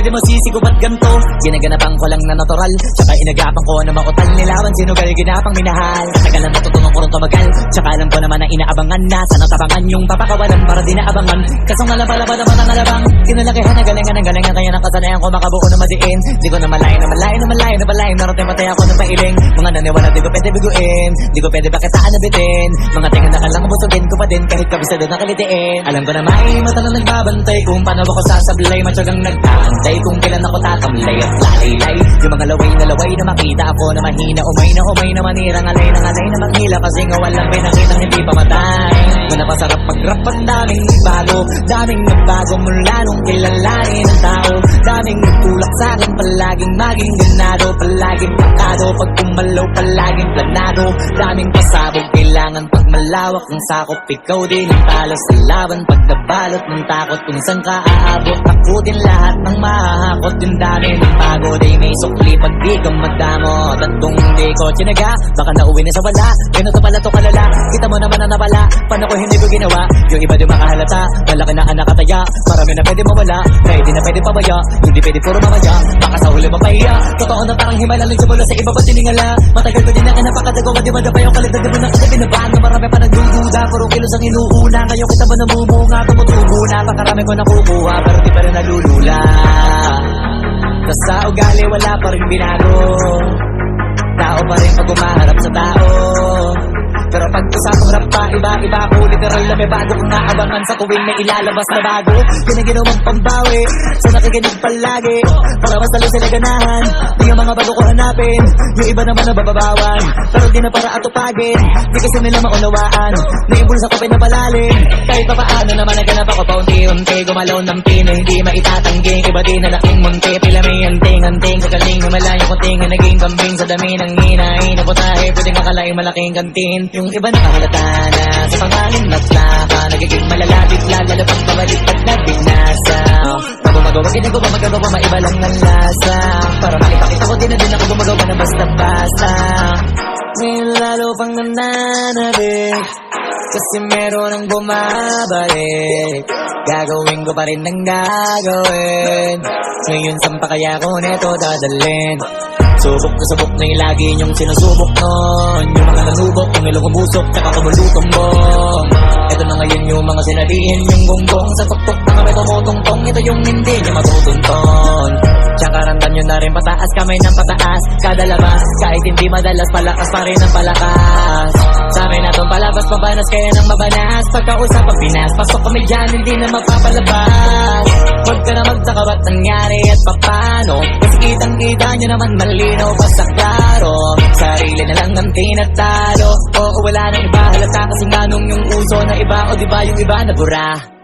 di mo sisigo ba't ganto? Ginaganapan ko lang na natural, tsaka inagapan ko na mautal. Nilawan sinugal, ginapang minahal. Katagalan natutunan ko rin tumagal, tsaka alam ko naman na inaabangan na sana tabangan yung papakawalan para di naabangan. Kasong alaba-laba naman ang alabang kinalakihan na galingan kaya nakasanayan ko makabuo na madiin. Di ko na malayo narating patay ako ng pailing. Mga naniwala di ko pwede biguin, di ko pwede bakitaan na bitin. Mga tingan na kalang busugin ko pa din kahit kabisado na kalitiin. Alam ko na may mata na nagbabantay kung paano ako sasablay. Matyagang nagtaantay kung kailan ako tatamlay at lalaylay. Yung mga laway na makita ako na mahina. Umay na manirang alay na manghila. Kasi nga walang pinakitang hindi pa matay. Muna pasarap pag-rap ang daming nagbago mula nung kilalanin ng tao. Daming nagtulak sa'kin, palaging maging ganado, palaging pakado, pag kumalaw palaging planado. Daming pasabog, kailangan pag malawak ng sakop. Ikaw din ang talo sa laban, pag nabalot ng takot. Kung saan ka aabot, takutin lahat ng mahahakot. Yung dami ng pagod ay may sukli pag di ka madamot. At kung hindi ko tinaga, baka nauwi na sa wala. Ganun to pala to kalala, kita mo naman na nawala. Paano ko hindi ko ginawa, yung iba di makahalata. Malaki na nakataya, marami na pwede mawala. Kahit di na pwede pabaya, hindi pwede puro mamaya. Baka sa huli mapahiya, totoo na parang himala lang mula sa iba pa tiningala. Matagal ko din na kinapakadagawa, di madapa yung kalidad mo na kasi binabaan. Na marami pa nagdududa, puro kilos ang inuuna. Ngayon kita ba namumunga, tumutubo na. Pakarami ko nakukuha, pero di pa rin nalulula. Tas sa ugali wala pa rin binago, tao pa rin pag umaharap sa tao. Pero pag usapang rap pa, iba ako. Literal na may bago kong naabangan sa tuwing may ilalabas na bago. Pinaginawang pambawi, so nakikinig palagi para mas talo sila ganahan. Di yung mga bago ko hanapin, yung iba naman nababawan. Pero di na para atupagin, di kasi nila maunawaan. Naimbulsa ko pinapalalim, kahit pa paano naman naganap ako paunti-unti. Gumalaw ng pino, hindi maitatangging. Iba din na laking munti, pila may anting-anting. Kagaling humalayo kunting na naging kambing. Sa dami ng hinahin na putahe, pwedeng akalaing malaking kantin. Yung iba nakahalata na sa pangalan naglaka. Nagiging malalapit lalo pag pabalik at nabinasa. Magumagawa, ginagawa, magagawa, maiba lang ng lasa. Para makipakita ko din na din ako gumagawa na basta-basta. Ngayon lalo pang nananabik, kasi meron ang bumabalik. Gagawin ko pa rin ang gagawin. Ngayon saan pa kaya ko neto dadalhin? Subok na subok na yung lagi niyong sinusubok nun. Yung mga nanubok, yung ilong kumusok, tsaka kumulutong bong. Ito na ngayon yung mga sinalihin, yung gonggong. Sa tuktok na kami tumutungtong, ito yung hindi niyo matutunton. Tsaka randan nyo na rin pataas, kamay ng pataas. Kada labas, kahit hindi madalas, palakas pa rin ang palakas. Sa amin na itong palabas, mabanas kaya nang mabanas. Pagkausap ang Pinas, pasok kami dyan, hindi na mapapalabas. Huwag ka na magtaka ba't nangyari at papano. Kasi kitang-kita nyo naman malinaw pa sa klaro. Sarili na lang ang tinatalo. Oo, wala nang iba halata kasi nga nung yung uso na iba. O diba yung iba na bura.